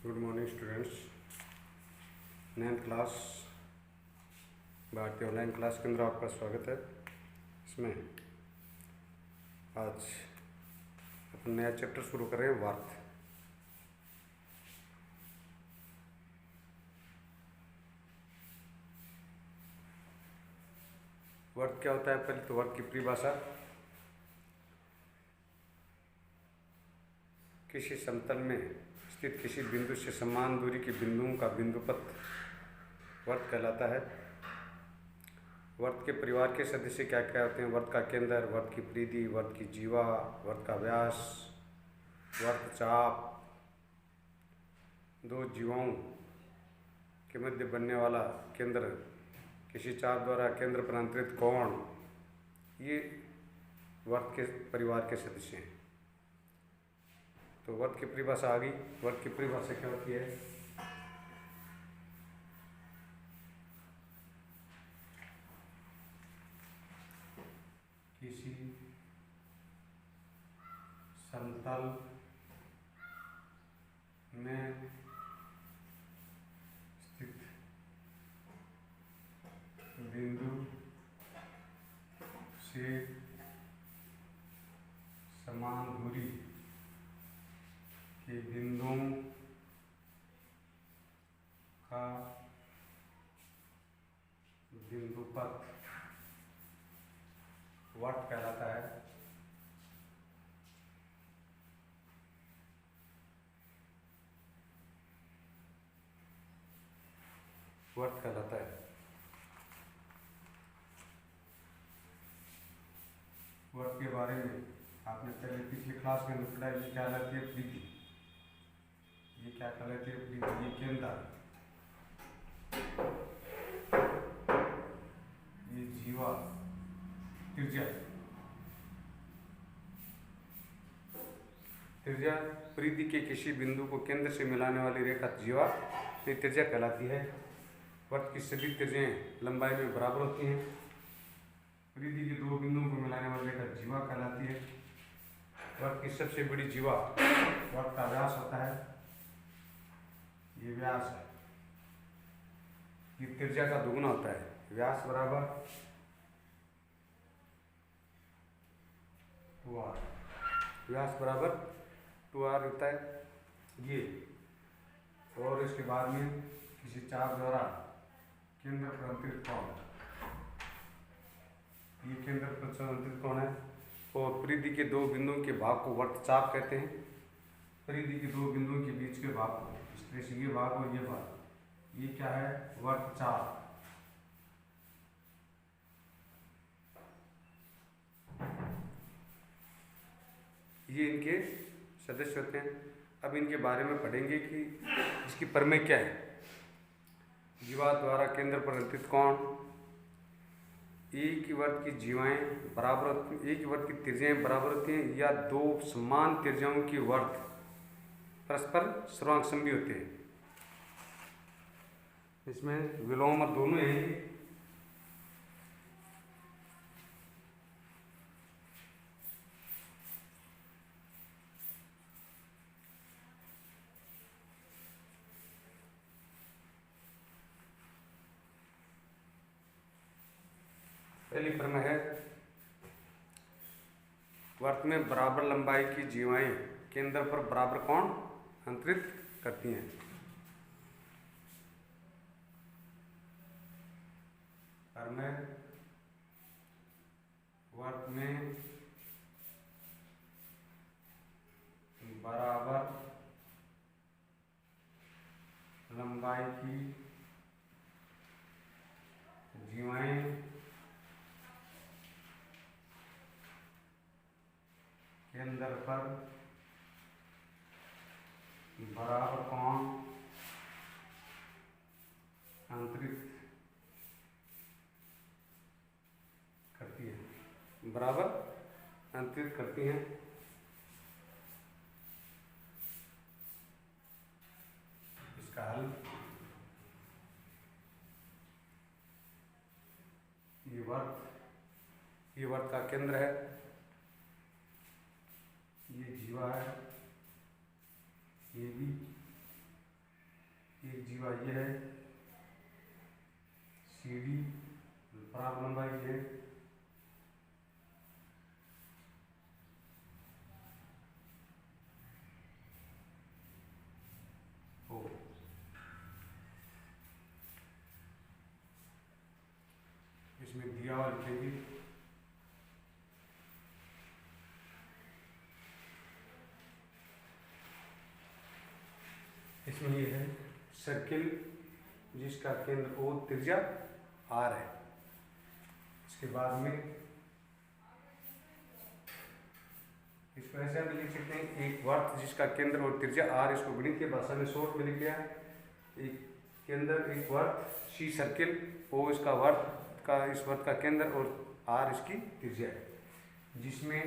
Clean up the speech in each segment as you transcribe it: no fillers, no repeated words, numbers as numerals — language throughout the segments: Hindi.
Good morning students. 9th class भारतीय ऑनलाइन क्लास के अंदर आपका स्वागत है। इसमें आज अपन नया चैप्टर शुरू कर रहे हैं, वर्थ। वर्थ क्या होता है? पहले तो वर्थ की परिभाषा, किसी समतल में स्थित किसी बिंदु से समान दूरी के बिंदुओं का बिंदुपथ वर्त कहलाता है। वर्त के परिवार के सदस्य क्या क्या होते हैं? वर्त का केंद्र, वर्त की परिधि, वर्त की जीवा, वर्त का व्यास, वर्त चाप, दो जीवाओं के मध्य बनने वाला केंद्र, किसी चाप द्वारा केंद्र पर अंतरित कोण, ये वर्त के परिवार के सदस्य हैं। तो वर्त की परिभाषा आ गई। वर्त की परिभाषा क्या होती है? किसी समतल में स्थित बिंदु से समान दूरी के बिंदुओं का बिंदुपथ वर्त कहलाता है। वर्त कहलाता है। वर्त के बारे में आपने पहले पिछली क्लास में पढ़ा। ये क्या कहलाती है? परिधि। ये क्या कहलाती है? परिधि। ये केंद्र, ये जीवा, त्रिज्या। त्रिज्या परिधि के किसी बिंदु को केंद्र से मिलाने वाली रेखा जीवा, ये त्रिज्या कहलाती है। वर्त की सभी त्रिज्याएं लंबाई में बराबर होती हैं। परिधि के दो बिंदुओं को मिलाने वाली रेखा जीवा कहलाती है। वर्त की सबसे बड़ी जीवा वर्त का व्यास होता है। ये व्यास है, ये त्रिज्या का दुगुना होता है। व्यास बराबर 2r, व्यास बराबर 2r होता है ये। और इसके बाद में किसी चाप द्वारा केंद्र पर अंतरित कोण, ये केंद्र पर अंतरित कोण है। और परिधि के दो बिंदुओं के भाग को वर्त चाप कहते हैं। परिधि के दो बिंदुओं के बीच के भाग को, इस तरह से ये भाग और ये भाग, ये क्या है? वर्त चाप। ये इनके सदस्य होते हैं। अब इनके बारे में पढ़ेंगे कि इसकी प्रमेय क्या है। जीवा द्वारा केंद्र पर अंतरित कोण, एक ही वर्त की जीवाएं बराबर होती हैं, एक ही वर्त की त्रिज्याएं बराबर होती हैं, या दो समान त्रिज्याओं की वर्त परस्पर सर्वांगसंबी होते हैं। इसमें विलोम और दोनों हैं। पहली प्रमेय है, वर्त में बराबर लंबाई की जीवाएं केंद्र पर बराबर कोण अंतरित करती हैं। प्रमेय, वर्त में बराबर लंबाई की जीवाएं केंद्र पर बराबर कोण अंतरित करती है। बराबर अंतरित करती हैं। इसका हल, ये वर्त का केंद्र है, ये जीवा है, ये भी जीवा ये है, CD बराबर लंबाई है, O। इसमें दिया हुआ लिखेंगे, इसमें ये है सर्किल जिसका केंद्र O, त्रिज्या R है। इसके बाद में इसको ऐसे हम लिख सकते हैं, एक वर्त जिसका केंद्र और त्रिज्या R, इसको गणितीय भाषा में शॉर्ट में लिख लिया। एक केंद्र, एक वर्त, C सर्किल, O इसका वर्त का, इस वर्त का केंद्र और R इसकी त्रिज्या है, जिसमें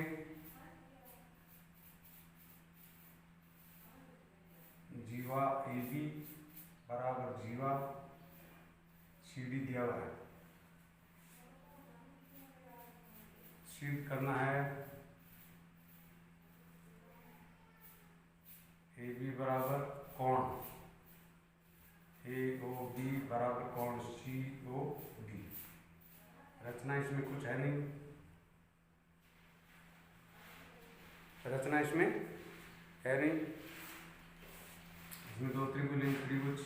जीवा AB बराबर जीवा CD दिया हुआ है। सिद्ध करना है AB बराबर कोण AOB बराबर कोण COD। रचना इसमें कुछ है नहीं, रचना इसमें है नहीं। इसमें दो त्रिभुज हैं, त्रिभुज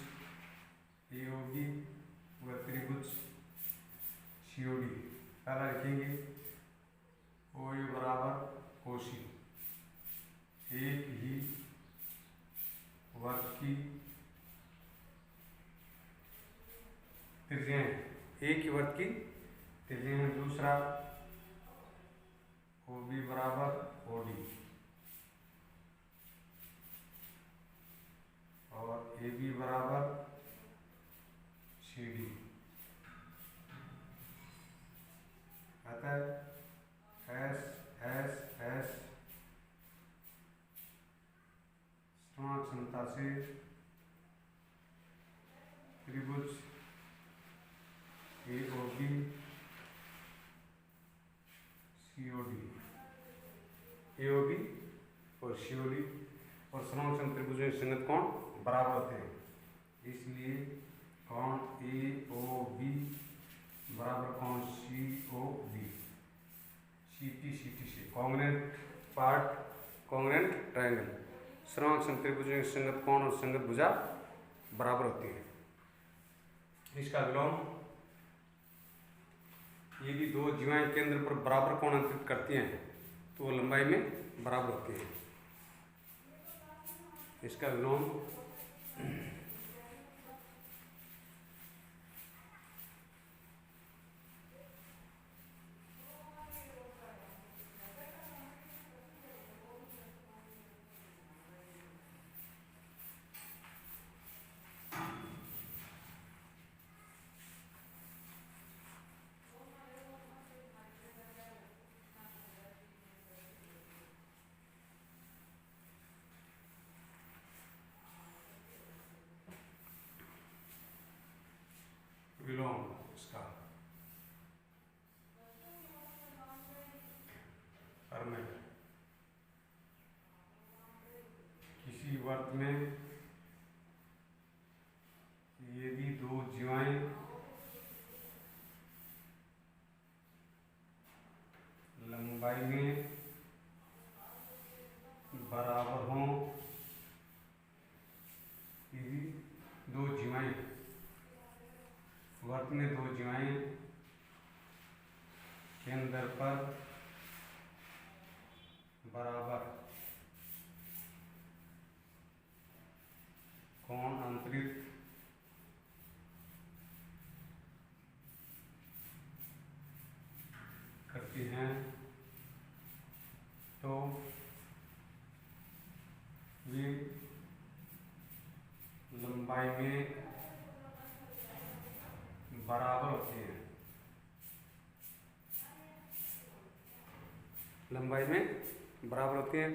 AOB व त्रिभुज COD। पहला लिखेंगे OA बराबर OC, एक ही वर्ग की त्रिज्याएं, एक ही वर्ग की त्रिज्याएं। दूसरा OB बराबर OD और AB बराबर CD। अतः S समान क्षमता से त्रिभुज AOB COD, AOB और COD और समान त्रिभुजों के संगत कोण बराबर होते हैं, इसलिए कोण AOB बराबर कोण COD। CT से कॉन्ग्रुएंट पार्ट, कॉन्ग्रुएंट ट्रायंगल, समान त्रिभुजों के संगत कोण और संगत भुजा बराबर होती है। इसका विलोम, यदि दो जीवाएं केंद्र पर बराबर कोण अंतरित करती हैं तो वो लंबाई में बराबर होती है। इसका विलोम विलोम इसका फॉर्मेट, किसी वर्त में यदि दो जीवाएं लंबाई में बराबर हों, यदि दो जीवाएं वर्त में दो जीवाएं केंद्र पर बराबर कोण अंतरित करती हैं तो वे लंबाई में बराबर होते हैं, लंबाई में बराबर होते हैं।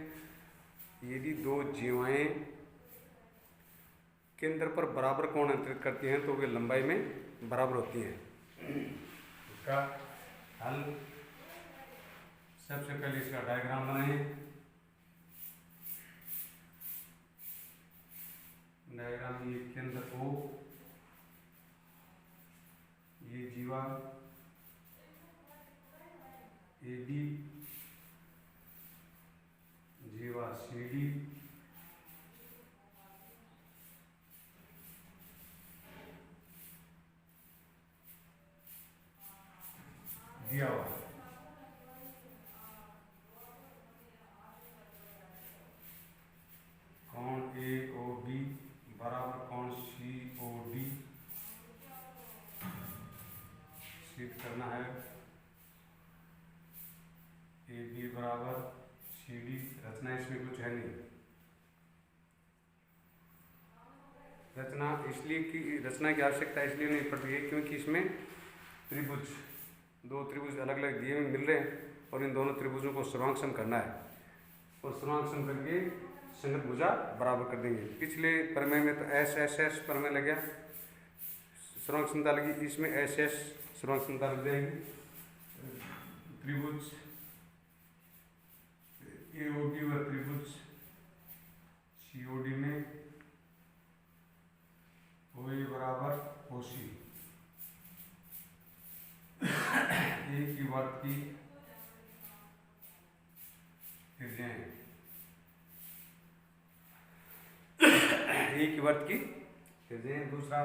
यदि दो जीवाएं केंद्र पर बराबर कोण अंतरित करती हैं तो वे लंबाई में बराबर होती हैं। इसका हल, सबसे पहले इसका डायग्राम बनाएं। डायग्राम ये केंद्र O, ये जीवा AB, जीवा CD, दिया हुआ कोण AOB बराबर कोण COD सिद्ध करना है। AB बराबर CD, रचना इसमें कुछ है नहीं। रचना इसलिए कि रचना की आवश्यकता इसलिए नहीं पड़ती है क्योंकि इसमें त्रिभुज, दो त्रिभुज अलग अलग दिए में मिल रहे हैं और इन दोनों त्रिभुजों को सर्वांगसम करना है और सर्वांगसम करके संगत भुजा बराबर कर देंगे। पिछले प्रमेय में तो SSS प्रमेय लग गया, सर्वांगसमता लगी, इसमें SS सर्वांगसमता लग जाएगी। त्रिभुज AOB व त्रिभुज COD में OA बराबर OC, एक ही वर्ग की त्रिज्याएं, एक ही वर्ग की त्रिज्याएं। दूसरा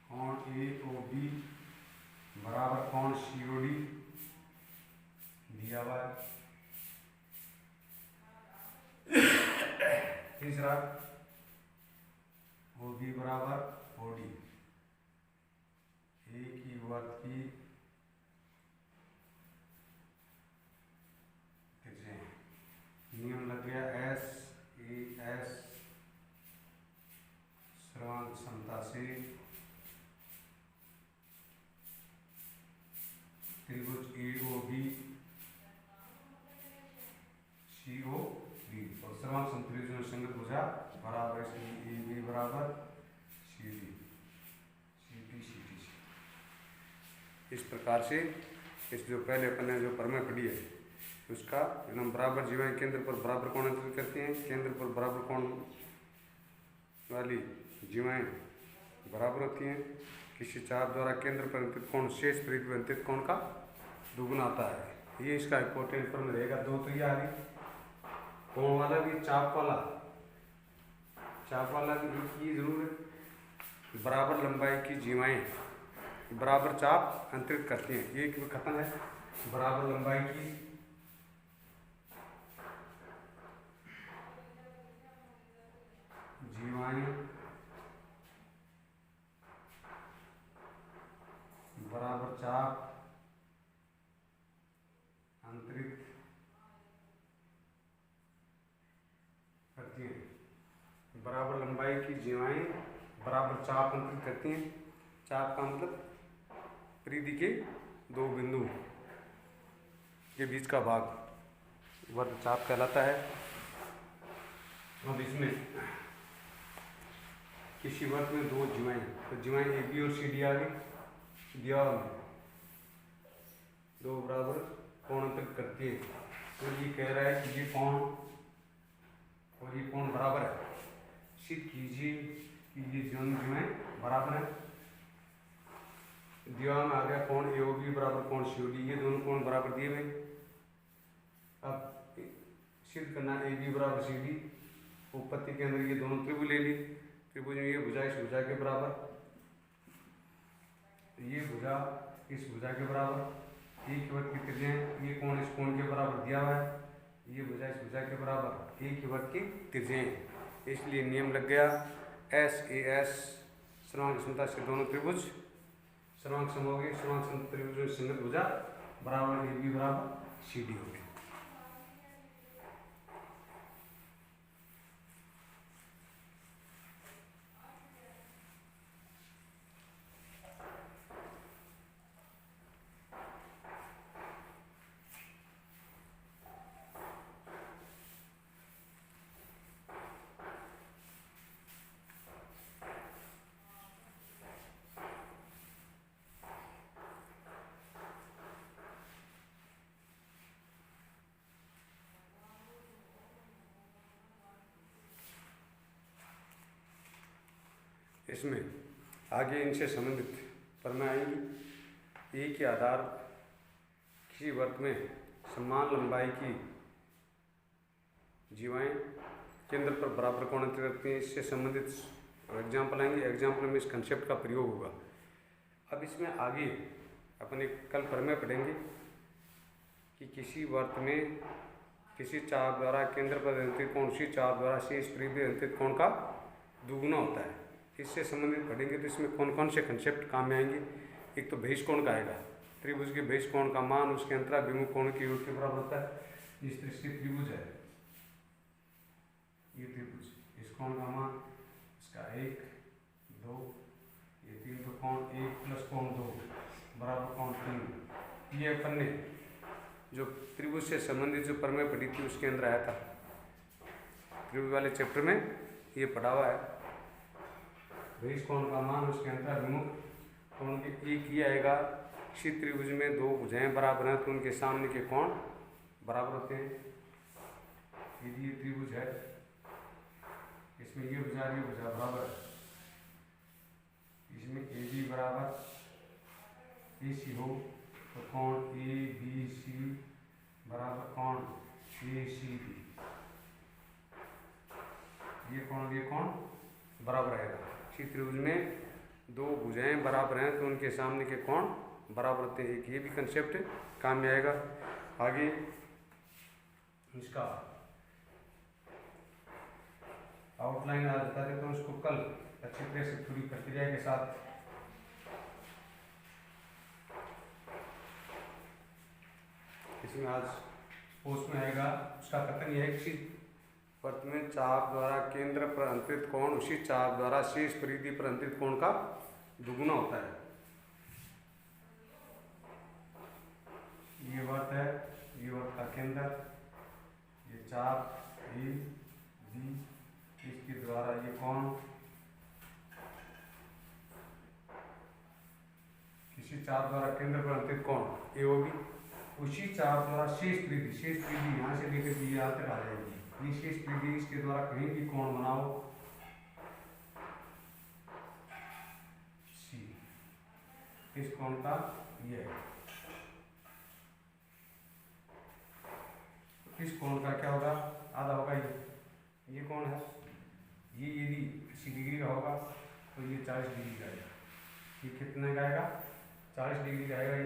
कोण AOB बराबर कोण COD दिया हुआ है। तीसरा OB बराबर OD, एक ही वर्ग की त्रिज्याएं। नियम लग गया SAS सर्वांग समता से त्रिभुज AOB COD और सर्वांग समत्रिभुज में संगत भुजा बराबर, इसलिए AB बराबर CD CT। इस प्रकार से इस जो पहले अपन ने जो प्रमेय पढ़ी है उसका एकदम बराबर जीवाएं केंद्र पर बराबर कोण अंतरित करती हैं, केंद्र पर बराबर कोण वाली जीवाएं बराबर होती हैं। किसी चाप द्वारा केंद्र पर अंतित कोण शेष परिधि पर अंतित कोण का दुगुना आता है। ये इसका इंपॉर्टेंट प्रमेय रहेगा। दो तो ये आ रही, कोण वाला भी चाप वाला भी ये जरूर है, बराबर लंबाई की जीवाएं बराबर चाप अंतरित करती हैं। ये खत्म है, बराबर लंबाई की जीवाएं बराबर चाप अंतरित करती हैं। बराबर लंबाई की जीवाएं बराबर चाप अंतरित करती हैं। चाप का मतलब परिधि के दो बिंदु के बीच का भाग वर्ग चाप कहलाता है। अब इसमें किसी वर्ग में दो जीवाएं, तो जीवाएं AB और CD आ गई, दिया में दो बराबर कोण अंतरित करती है। तो ये कह रहा है कि ये कोण और ये कोण बराबर है। सिद्ध कीजिए कि ये दोनों जीवाएं बराबर है। दिया में आ गया कोण AOB बराबर कोण COD, ये दोनों कोण बराबर दिए हुए। अब सिद्ध करना AB बराबर CD, उत्पत्ति के अंदर ये दोनों त्रिभुज ले ली, त्रिभुज में ये भुजा इस भुजा के बराबर, ये भुजा इस भुजा के बराबर, एक वर्ग की त्रिज्याएं, ये कोण इस कोण के बराबर दिया हुआ है, ये भुजा इस भुजा के बराबर, एक ही वर्ग की त्रिज्याएं। इसलिए नियम लग गया SAS सर्वांग समता से दोनों त्रिभुज सर्वांग सम हो गए। सर्वांग सम त्रिभुज में संगत भुजा बराबर AB बराबर CD हो गए। इसमें आगे इनसे संबंधित परमें आएंगी। ए के आधार किसी वृत्त में समान लंबाई की जीवाएं केंद्र पर बराबर कोण अंतरित रखती हैं, इससे संबंधित एग्जाम्पल आएंगे। एग्जाम्पल में इस कंसेप्ट का प्रयोग होगा। अब इसमें आगे अपन एक कल प्रमेय पढ़ेंगे कि किसी वृत्त में किसी चाप द्वारा केंद्र पर अंतरित कोण उसी चाप द्वारा शेष परिधि अंतरित कोण का दुगुना होता है। इससे संबंधित पढ़ेंगे। तो इसमें कौन कौन से कंसेप्ट काम में आएंगे। एक तो बहिष कोण का आएगा। त्रिभुज के बहिष कोण का मान उसके अंतराभिमुख कोण की योग के बराबर होता है। इस दृष्टि त्रिभुज है, ये त्रिभुज, इस कोण का मान इसका 1, 2, ये 3 तो कोण 1 प्लस कोण 2 बराबर कोण 3। ये अपन ने जो त्रिभुज से संबंधित जो प्रमेय पढ़ी थी उसके अंदर आया था। त्रिभुज वाले चैप्टर में ये पढ़ा हुआ है। बहिष कोण का मान उसके अंतराभिमुख कोण के एक ही आएगा। किसी त्रिभुज में दो भुजाएं बराबर हैं तो उनके सामने के कोण बराबर होते हैं। यदि ये त्रिभुज है, इसमें ये भुजा बराबर है, इसमें ए बी बराबर ए सी हो तो कोण ए बी सी बराबर कोण ए सी बी, ये कोण बराबर रहेगा। इसी त्रिभुज में दो भुजाएं बराबर हैं तो उनके सामने के कोण बराबर होते हैं। एक ये भी कंसेप्ट काम में आएगा। आगे इसका आउटलाइन आज बता देता हूँ, इसको कल अच्छी तरह से पूरी प्रक्रिया के साथ इसमें आज पोस्ट में आएगा। उसका कथन यह है कि वृत्त में चाप द्वारा केंद्र पर अंतरित कोण उसी चाप द्वारा शेष परिधि पर अंतरित कोण का दुगुना होता है। ये वृत्त है, ये वृत्त का केंद्र, ये चाप ए बी, इसके द्वारा ये कोण किसी चाप द्वारा केंद्र पर अंतरित कोण ए ओ बी, उसी चाप द्वारा शेष परिधि यहाँ से लेकर ये यहाँ तक आ जाएगी। ये शेष परिधि इसके द्वारा कहीं भी कोण बनाओ सी, इस कोण का ये है, इस कोण का क्या होगा, आधा होगा। ये कोण है, ये यदि किसी डिग्री का होगा तो ये 40 डिग्री का आएगा। ये कितने का आएगा, 40 डिग्री का आएगा।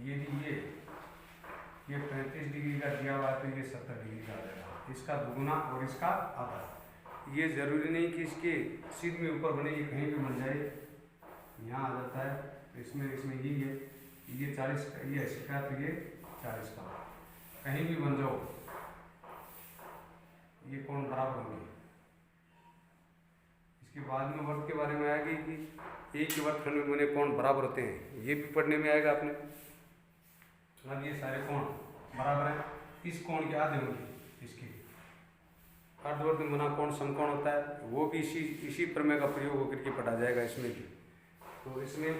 यदि ये 35 डिग्री का दिया हुआ है तो ये 70 डिग्री का आ जाएगा। इसका दुगुना और इसका आधा। ये जरूरी नहीं कि इसके सीध में ऊपर बने, ये कहीं भी बन जाए, यहाँ आ जाता है। तो इसमें यही है, ये 40 का, ये 80 का तो ये 40 का, कहीं भी बन जाओ ये कोण बराबर होंगे। इसके बाद में वृत्त के बारे में आएगी कि एक ही वृत्तखंड में बने कोण बराबर होते हैं, ये भी पढ़ने में आएगा अपने। मतलब ये सारे कोण बराबर हैं, इस कोण के आधे होंगे, इसके अर्धवर्त में बना कोण समकोण होता है, वो भी इसी प्रमेय का प्रयोग होकर के पढ़ा जाएगा इसमें भी। तो इसमें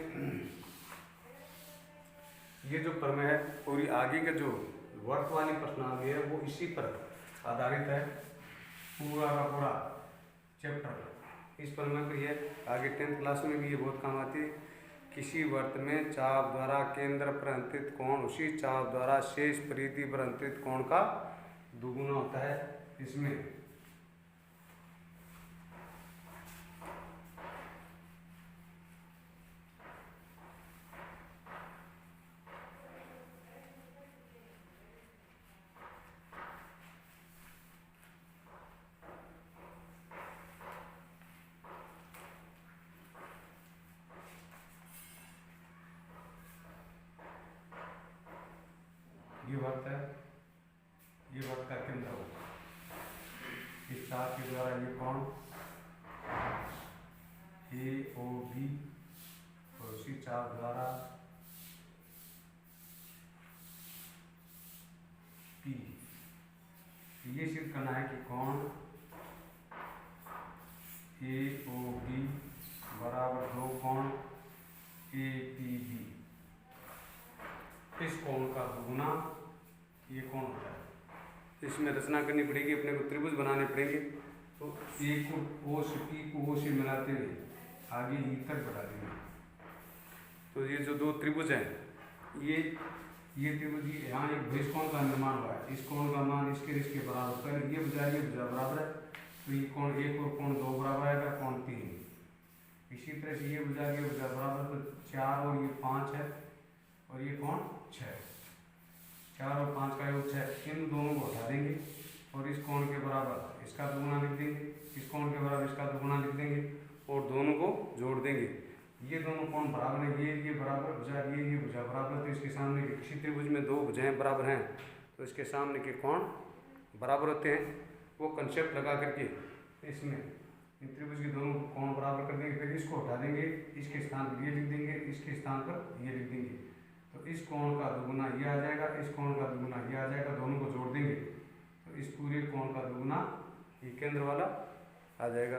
ये जो प्रमेय है पूरी आगे के जो वर्त वाली प्रश्नावली है वो इसी पर आधारित है। पूरा का पूरा चैप्टर इस प्रमेय पर है। आगे 10th क्लास में भी ये बहुत काम आती है। किसी वृत्त में चाप द्वारा केंद्र पर अंतरित कोण उसी चाप द्वारा शेष परिधि पर अंतरित कोण का दुगुना होता है। इसमें ये वृत्त है, ये वृत्त का केंद्र होगा। इस चाप के द्वारा ये कोण ए ओ बी और उसी चाप द्वारा पी, ये सिद्ध करना है कि कोण ए ओ बी बराबर दो कोण ए पी बी, इस कोण का दुगुना ये कोण होता है। इसमें रचना करनी पड़ेगी, अपने को त्रिभुज बनाने पड़ेंगे। तो ए को ओ से पी को ओ से मिलाते हुए आगे ई तक बढ़ा देंगे। तो ये जो दो त्रिभुज हैं, ये त्रिभुज यहाँ एक बहिष्कोण का निर्माण हुआ है। इस कोण का मान इसके बराबर, पहले ये भुजा बराबर है, तो ये कोण 1 और कोण 2 बराबर आएगा, कोण 3। इसी तरह से ये भुजा बराबर, तो 4 और ये 5 है, और ये कोण 6। 4 और 5 का योग 6। इन दोनों को हटा देंगे और इस कोण के बराबर इसका दुगुना लिख देंगे, इस कोण के बराबर इसका दुगुना लिख देंगे और दोनों को जोड़ देंगे। ये दोनों कोण बराबर है, ये बराबर भुजा, ये भुजा बराबर, तो इसके सामने के किसी त्रिभुज में दो भुजाएं बराबर हैं तो इसके सामने के कोण बराबर होते हैं। वो कंसेप्ट लगा करके इसमें इन त्रिभुज के दोनों कोण बराबर कर देंगे, फिर इसको हटा देंगे, इसके स्थान पर ये लिख देंगे, इसके स्थान पर ये लिख देंगे। तो इस कोण का दुगुना ये आ जाएगा, इस कोण का दुगुना ये आ जाएगा, दोनों को जोड़ देंगे तो इस पूरे कोण का दुगुना ये केंद्र वाला आ जाएगा।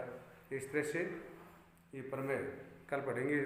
इस तरह से ये प्रमेय कल पढ़ेंगे।